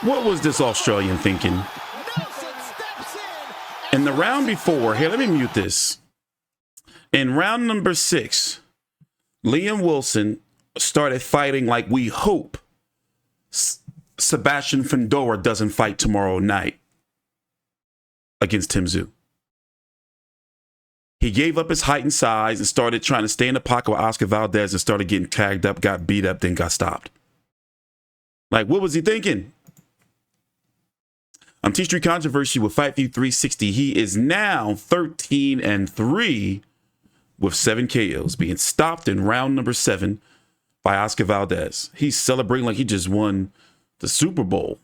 What was this Australian thinking? In the round before, here, let me mute this. In round number 6, Liam Wilson started fighting like we hope Sebastian Fundora doesn't fight tomorrow night against Tim Tszyu. He gave up his height and size and started trying to stay in the pocket with Oscar Valdez and started getting tagged up, got beat up, then got stopped. Like, what was he thinking? I'm TstreeT Controversy with Fight View 360. He is now 13-3 with 7 KOs, being stopped in round number 7 by Oscar Valdez. He's celebrating like he just won the Super Bowl.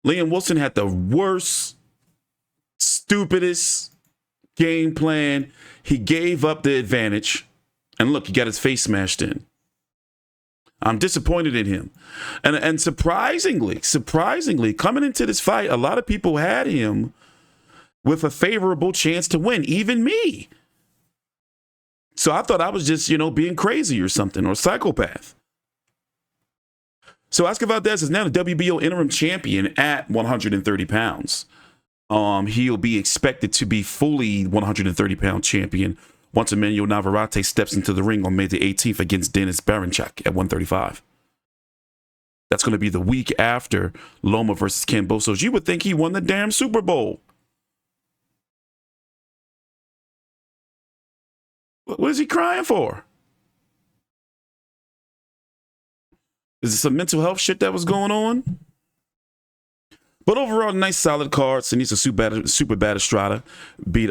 Liam Wilson had the worst, stupidest game plan. He gave up the advantage. And look, he got his face smashed in. I'm disappointed in him. And surprisingly, coming into this fight, a lot of people had him with a favorable chance to win, even me. So I thought I was just, being crazy or something, or a psychopath. So Oscar Valdez is now the WBO interim champion at 130 pounds. He'll be expected to be fully 130-pound champion once Emmanuel Navarrete steps into the ring on May the 18th against Denis Berinchyk at 135. That's going to be the week after Loma versus Kambosos. You would think he won the damn Super Bowl. What is he crying for? Is it some mental health shit that was going on? But overall, nice solid card. Seniesa super bad Estrada beat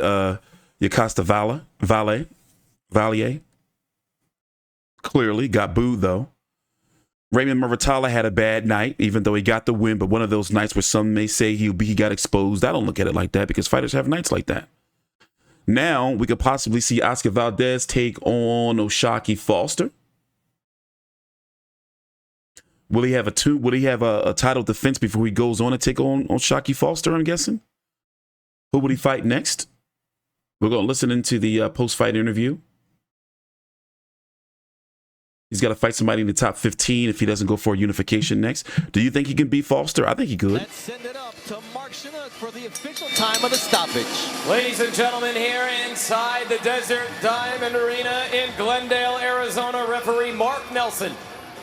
Yokasta Valle. Clearly got booed though. Raymond Muratalla had a bad night, even though he got the win. But one of those nights where some may say he got exposed. I don't look at it like that because fighters have nights like that. Now we could possibly see Oscar Valdez take on O'Shaquie Foster. Will he have a title defense before he goes on to take on O'Shaquie Foster, I'm guessing? Who would he fight next? We're going to listen into the post-fight interview. He's got to fight somebody in the top 15 if he doesn't go for a unification next. Do you think he can beat Foster? I think he could. Let's send it up to Mark Chinook for the official time of the stoppage. Ladies and gentlemen, here inside the Desert Diamond Arena in Glendale, Arizona, referee Mark Nelson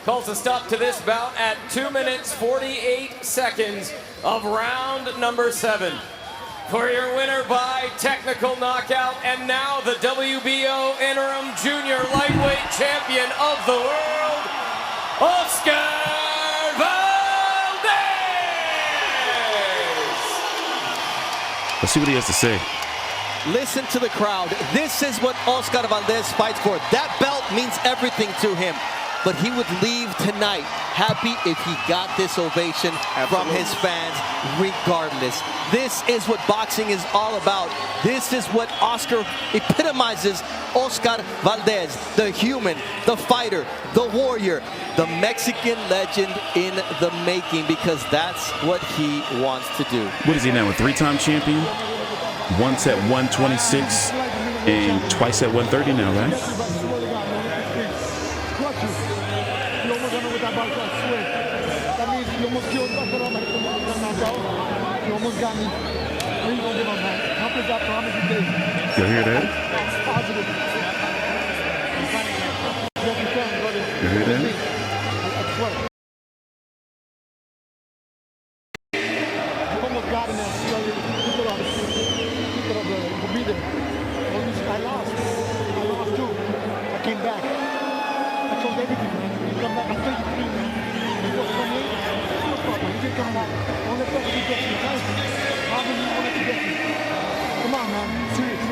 calls a stop to this bout at 2 minutes 48 seconds of round number 7. For your winner by technical knockout, and now the WBO interim junior lightweight champion of the world, Oscar Valdez! Let's see what he has to say. Listen to the crowd. This is what Oscar Valdez fights for. That belt means everything to him. But he would leave tonight happy if he got this ovation from his fans regardless. This is what boxing is all about. This is what Oscar epitomizes. Oscar Valdez, the human, the fighter, the warrior, the Mexican legend in the making, because that's what he wants to do. What is he now, a 3-time champion? Once at 126 and twice at 130 now, right? That means you almost killed Dr. Romero. You almost got me. What are you going to give on that? How much that promise you did? You hear that? That's positive. Yes, you can, brother. You hear that? I swear. You almost got him there. Keep it up. We'll be there. I lost. I lost too. I came back. I told everything, man. You come back. I told you three, man. You go from me. No problem. You didn't come back. Don't let that get you. How do you want it to get you? Come on, man. Serious.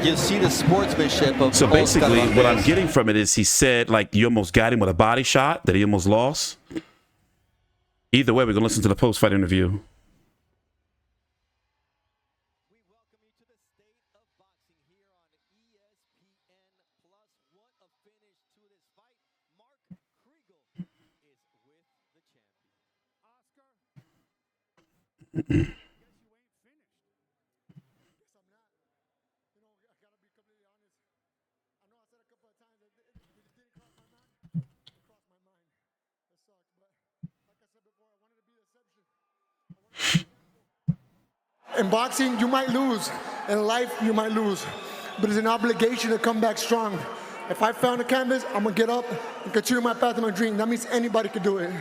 You see the sportsmanship of So basically, Oscar what I'm Valdez. getting from it is he said, like, you almost got him with a body shot that he almost lost. Either way, we're going to listen to the post-fight interview. In boxing, you might lose. In life, you might lose. But it's an obligation to come back strong. If I found a canvas, I'm gonna get up and continue my path to my dream. That means anybody can do it.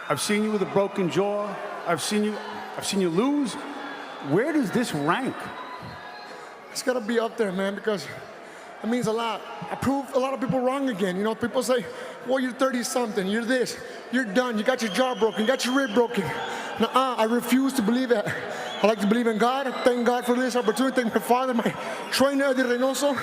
I've seen you with a broken jaw. I've seen you lose. Where does this rank? It's gotta be up there, man, because it means a lot. I proved a lot of people wrong again. You know, people say, well, you're 30-something, you're this, you're done, you got your jaw broken, you got your rib broken. Nuh-uh, I refuse to believe that. I like to believe in God. Thank God for this opportunity. Thank my father, my trainer, Eddie Reynoso,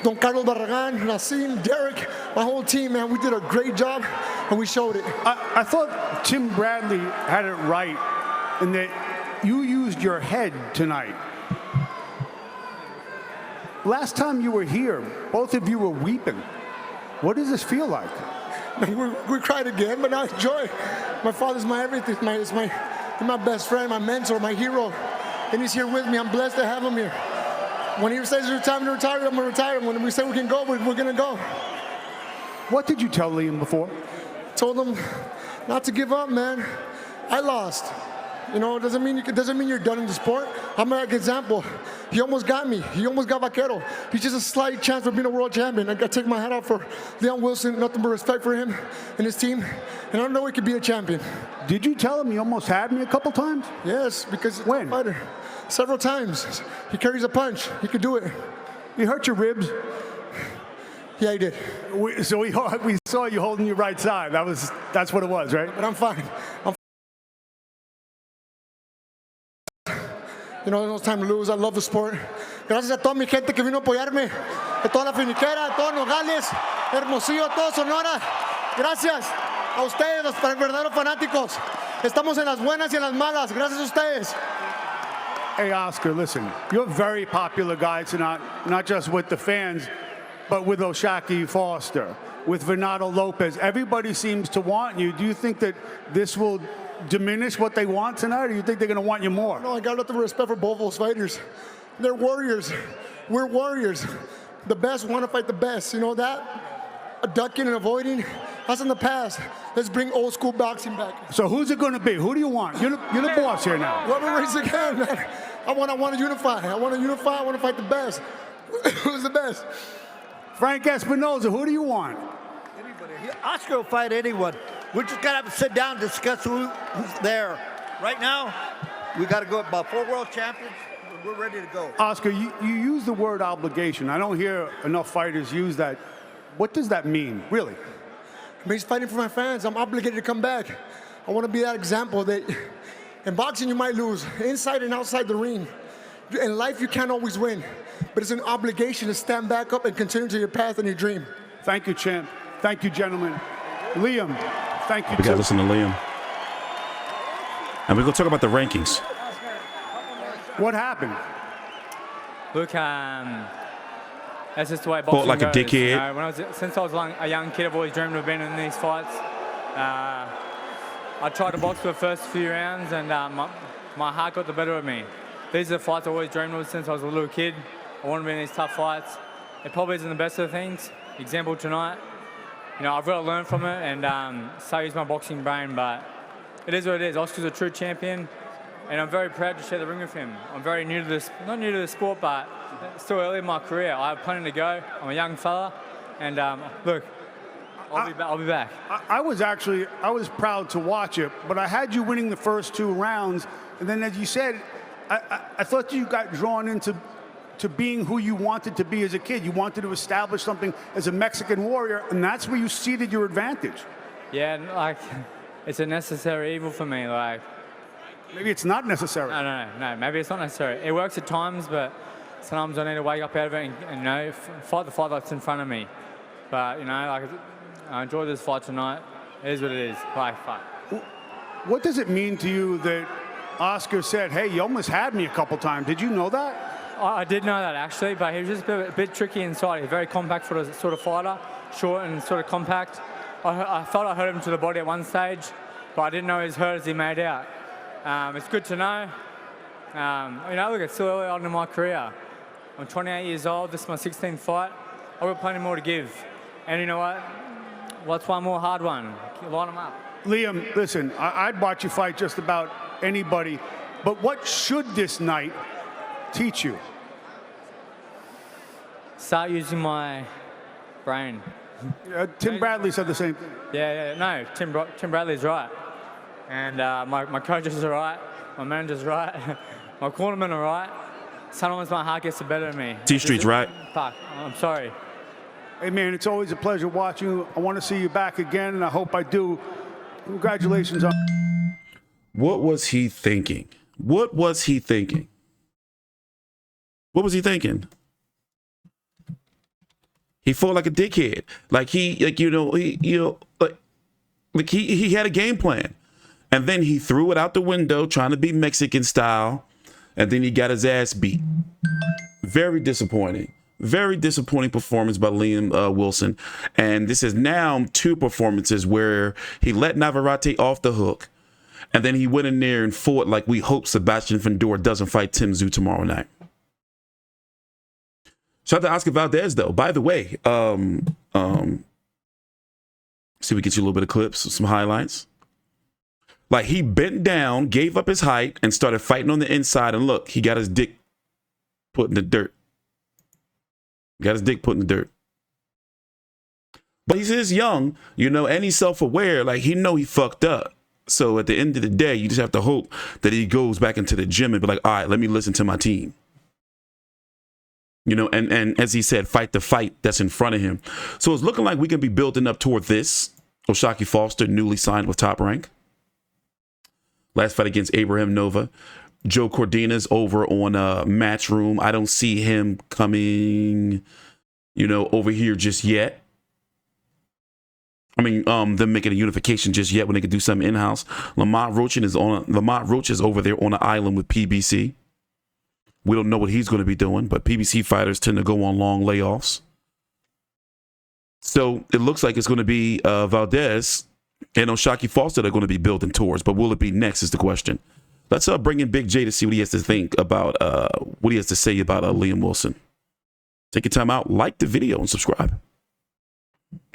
Don Carlos Barragan, Nassim, Derek, my whole team, man. We did a great job, and we showed it. I thought Tim Bradley had it right in that you used your head tonight. Last time you were here, both of you were weeping. What does this feel like? We cried again, but now it's joy. My father's my everything. He's my best friend, my mentor, my hero. And he's here with me. I'm blessed to have him here. When he says it's time to retire, I'm going to retire. When we say we can go, we're going to go. What did you tell Liam before? Told him not to give up, man. I lost. You know, it doesn't mean you're done in the sport. I'm an example. He almost got me. He almost got Vaquero. He's just a slight chance for being a world champion. I got to take my hat off for Leon Wilson. Nothing but respect for him and his team. And I know he could be a champion. Did you tell him he almost had me a couple times? Yes, because he's when? a fighter. Several times. He carries a punch. He could do it. You hurt your ribs? Yeah, he did. We saw you holding your right side. That's what it was, right? But I'm fine. You know, there's no time to lose. I love the sport. Gracias a toda mi gente que vino a apoyarme. A toda la finiquera, a todos Nogales, Hermosillo, a toda Sonora. Gracias a ustedes, los verdaderos fanáticos. Estamos en las buenas y en las malas. Gracias a ustedes. Hey, Oscar, listen. You're a very popular guy tonight, not just with the fans, but with O'Shaquie Foster, with Venado Lopez. Everybody seems to want you. Do you think that this will diminish what they want tonight, or do you think they're going to want you more? No, I got nothing but respect for both those fighters. They're warriors. We're warriors. The best want to fight the best. You know that? Ducking and avoiding, that's in the past. Let's bring old school boxing back. So who's it going to be? Who do you want? You're the boss here now. Whoever races again, man. I want to unify. I want to fight the best. Who's the best? Frank Espinoza, who do you want? Anybody. Oscar will fight anyone. We're just going to have to sit down and discuss who's there. Right now, we got to go about 4 world champions. We're ready to go. Oscar, you use the word obligation. I don't hear enough fighters use that. What does that mean, really? It means fighting for my fans. I'm obligated to come back. I want to be that example that in boxing you might lose, inside and outside the ring. In life you can't always win, but it's an obligation to stand back up and continue to your path and your dream. Thank you, champ. Thank you, gentlemen. Liam, thank you. We got to listen to Liam. And we're going to talk about the rankings. What happened? Look, that's just the way Fought boxing like a goes. dickhead. You know, since I was a young kid, I've always dreamed of being in these fights. I tried to box for the first few rounds, and my heart got the better of me. These are the fights I always dreamed of since I was a little kid. I want to be in these tough fights. It probably isn't the best of things. Example tonight. You know, I've got to learn from it and so use my boxing brain, but it is what it is. Oscar's a true champion, and I'm very proud to share the ring with him. I'm very new to this, not new to the sport, but still early in my career. I have plenty to go. I'm a young fella, and look, I'll be back. I was proud to watch it, but I had you winning the first 2 rounds, and then as you said, I thought you got drawn into being who you wanted to be as a kid. You wanted to establish something as a Mexican warrior, and that's where you ceded your advantage. Yeah, like, it's a necessary evil for me. Like, maybe it's not necessary. No, maybe it's not necessary. It works at times, but sometimes I need to wake up out of it and you know, fight the fight that's in front of me. But, you know, like, I enjoyed this fight tonight. It is what it is. Like, fuck. What does it mean to you that Oscar said, hey, you almost had me a couple times? Did you know that? I did know that, actually, but he was just a bit tricky inside. He's a very compact sort of fighter, short and sort of compact. I felt I hurt him to the body at one stage, but I didn't know as hurt as he made out. It's good to know. You know, look, it's still early on in my career. I'm 28 years old. This is my 16th fight. I've got plenty more to give. And you know what? What's one more hard one? Line them up. Liam, listen, I'd watch you fight just about anybody. But what should this night teach you? Start using my brain. Tim Bradley said the same thing. No, Tim Bradley's right. And my coaches are right, my manager's right, my cornermen are right. Sometimes my heart gets the better of me. TstreeT's right. Fuck, I'm sorry. Hey, man, it's always a pleasure watching you. I want to see you back again, and I hope I do. Congratulations on... What was he thinking? What was he thinking? What was he thinking? He fought like a dickhead. He had a game plan. And then he threw it out the window trying to be Mexican style. And then he got his ass beat. Very disappointing. Very disappointing performance by Liam Wilson. And this is now 2 performances where he let Navarrete off the hook. And then he went in there and fought like we hope Sebastian Fundora doesn't fight Tim Tszyu tomorrow night. Shout out to Oscar Valdez, though. By the way, see if we get you a little bit of clips, some highlights. Like, he bent down, gave up his height, and started fighting on the inside. And look, he got his dick put in the dirt. Got his dick put in the dirt. But he's young, and he's self-aware. Like, he know he fucked up. So at the end of the day, you just have to hope that he goes back into the gym and be like, all right, let me listen to my team. And as he said, fight the fight that's in front of him. So it's looking like we can be building up toward this. O'Shaquie Foster, newly signed with Top Rank. Last fight against Abraham Nova. Joe Cordina's over on Matchroom. I don't see him coming, over here just yet. I mean, them making a unification just yet when they could do something in-house. Lamont Roach is over there on the island with PBC. We don't know what he's going to be doing, but PBC fighters tend to go on long layoffs. So it looks like it's going to be Valdez and O'Shaquie Foster that are going to be building towards. But will it be next is the question. Let's bring in Big J to see what he has to think about, what he has to say about Liam Wilson. Take your time out, like the video, and subscribe.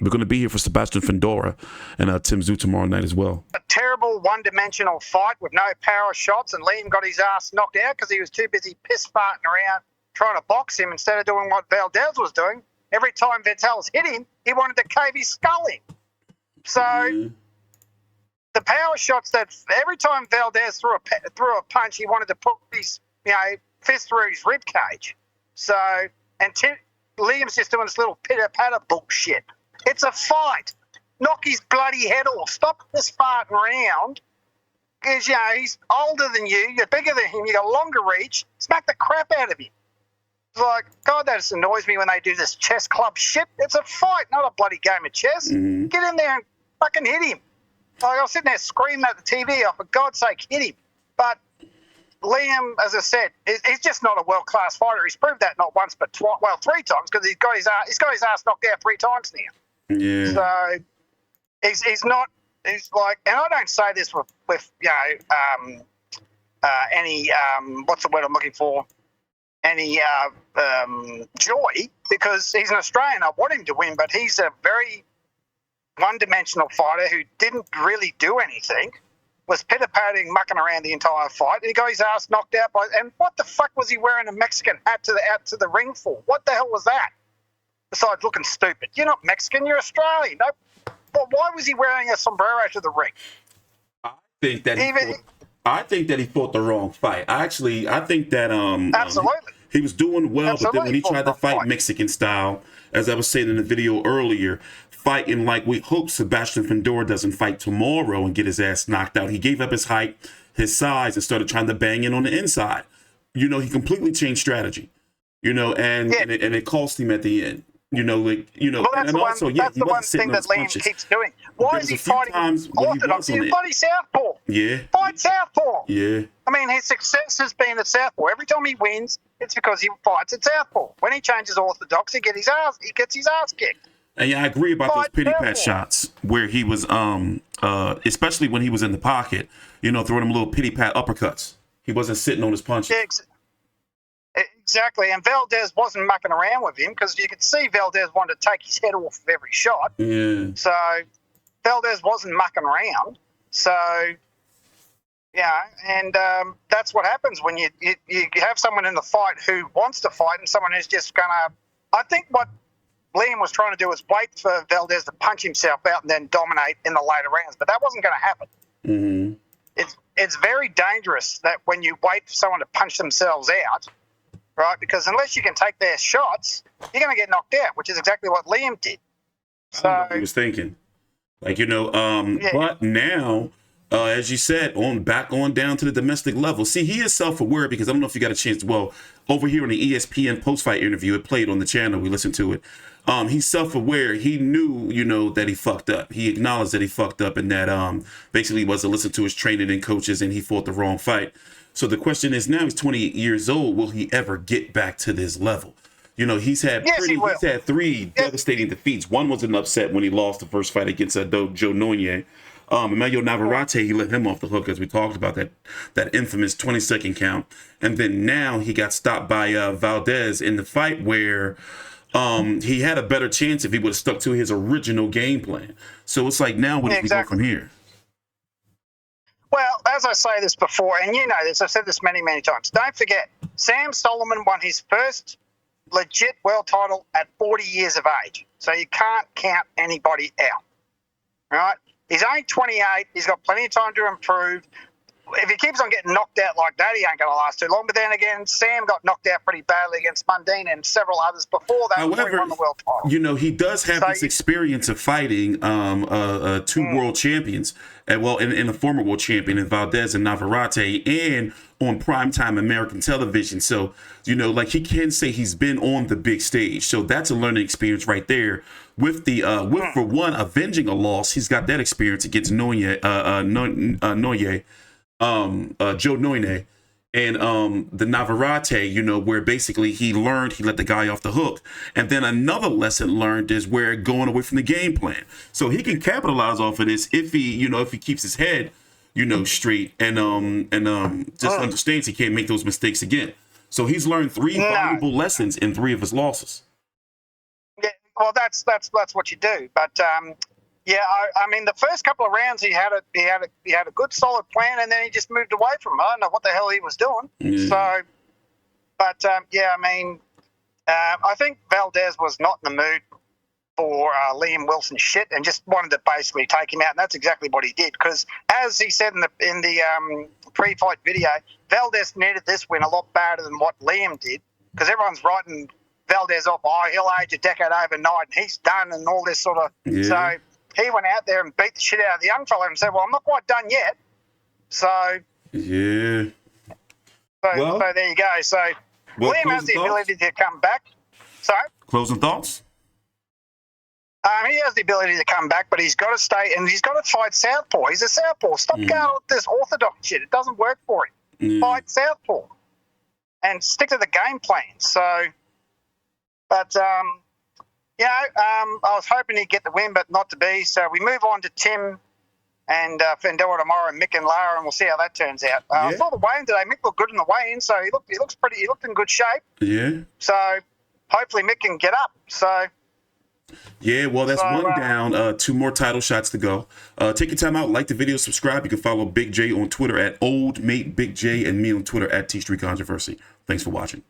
We're going to be here for Sebastian Fundora and Tim Tszyu tomorrow night as well. A terrible one-dimensional fight with no power shots, and Liam got his ass knocked out because he was too busy piss-farting around trying to box him instead of doing what Valdez was doing. Every time Vitel's hit him, he wanted to cave his skull in. So the power shots that every time Valdez threw a punch, he wanted to put his fist through his rib cage. So Liam's just doing this little pitter-patter bullshit. It's a fight. Knock his bloody head off. Stop this farting around. Because, he's older than you. You're bigger than him. You got longer reach. Smack the crap out of him. It's like, God, that just annoys me when they do this chess club shit. It's a fight, not a bloody game of chess. Get in there and fucking hit him. Like, I was sitting there screaming at the TV, for God's sake, hit him. But Liam, as I said, he's just not a world-class fighter. He's proved that not once but twice. Well, 3 times, because he's got his ass knocked out 3 times now. Yeah. So he's not. He's like, and I don't say this with any what's the word I'm looking for? Any joy, because he's an Australian. I want him to win, but he's a very one-dimensional fighter who didn't really do anything. Was pitter-patting, mucking around the entire fight, and he got his ass knocked out by. And what the fuck was he wearing a Mexican hat out to the ring for? What the hell was that? Besides looking stupid, you're not Mexican, you're Australian. No, but why was he wearing a sombrero to the ring? I think that he fought the wrong fight. I think that absolutely he was doing well, but then when he tried to fight Mexican style, as I was saying in the video earlier, fighting like we hope Sebastian Fundora doesn't fight tomorrow and get his ass knocked out. He gave up his height, his size, and started trying to bang in on the inside. He completely changed strategy. And it cost him at the end. Well, that's the one thing that Liam keeps doing. Why is he fighting orthodox? He's bloody southpaw. Yeah. Fight southpaw. Yeah. I mean, his success has been at southpaw. Every time he wins, it's because he fights at southpaw. When he changes orthodox, he gets his ass kicked. And I agree about those pity pat shots where he was, especially when he was in the pocket, throwing them little pity pat uppercuts. He wasn't sitting on his punches. Yeah, exactly. And Valdez wasn't mucking around with him because you could see Valdez wanted to take his head off of every shot. Yeah. So Valdez wasn't mucking around. So Yeah, and that's what happens when you have someone in the fight who wants to fight and someone who's just going to... I think what Liam was trying to do was wait for Valdez to punch himself out and then dominate in the later rounds, but that wasn't going to happen. Mm-hmm. It's very dangerous that when you wait for someone to punch themselves out, right, because unless you can take their shots, you're going to get knocked out, which is exactly what Liam did. So I don't know what he was thinking. Like, but now... as you said, back on down to the domestic level. See, he is self-aware because I don't know if you got a chance. Well, over here in the ESPN post-fight interview, it played on the channel. We listened to it. He's self-aware. He knew, that he fucked up. He acknowledged that he fucked up and that basically wasn't listening to his training and coaches and he fought the wrong fight. So the question is now he's 28 years old. Will he ever get back to this level? He's had three devastating defeats. One was an upset when he lost the first fight against Joe Noye. Emilio Navarrete, he let him off the hook as we talked about that infamous 20-second count. And then now he got stopped by Valdez in the fight where he had a better chance if he would have stuck to his original game plan. So it's like now what do we go from here? Well, as I say this before, and you know this, I've said this many, many times, don't forget, Sam Solomon won his first legit world title at 40 years of age. So you can't count anybody out, right? He's only 28. He's got plenty of time to improve. If he keeps on getting knocked out like that, he ain't going to last too long. But then again, Sam got knocked out pretty badly against Mundine and several others before that. However, he won the world title. He does have this experience of fighting two world champions, and a former world champion in Valdez and Navarrete, and on primetime American television. So, he can say he's been on the big stage. So that's a learning experience right there. With for one, avenging a loss, he's got that experience against Joe Noine, and the Navarrete, where basically he learned, he let the guy off the hook. And then another lesson learned is where going away from the game plan. So he can capitalize off of this if he keeps his head, straight and just understands he can't make those mistakes again. So he's learned three valuable lessons in 3 of his losses. Yeah, well, that's what you do. But I mean, the first couple of rounds he had a good solid plan, and then he just moved away from it. I don't know what the hell he was doing. Yeah. So, but I mean, I think Valdez was not in the mood for Liam Wilson's shit, and just wanted to basically take him out, and that's exactly what he did. Because as he said in the pre-fight video, Valdez needed this win a lot better than what Liam did, because everyone's writing Valdez off. Oh, he'll age a decade overnight, and he's done, and all this sort of. Yeah. So he went out there and beat the shit out of the young fella and said, "Well, I'm not quite done yet." So yeah. So there you go. So Liam has the ability to come back. So closing thoughts. He has the ability to come back, but he's got to stay and he's got to fight southpaw. He's a southpaw. Stop going with this orthodox shit. It doesn't work for him. Fight southpaw and stick to the game plan. So, but I was hoping he'd get the win, but not to be. So we move on to Tim and Fendella tomorrow, and Mick and Lara, and we'll see how that turns out. I saw the weigh-in today. Mick looked good in the weigh-in, so he looked in good shape. Yeah. So hopefully Mick can get up. So. Yeah, well, that's one down. 2 more title shots to go. Take your time out, like the video, subscribe. You can follow Big J on Twitter at OldMateBigJ and me on Twitter at TstreeT Controversy. Thanks for watching.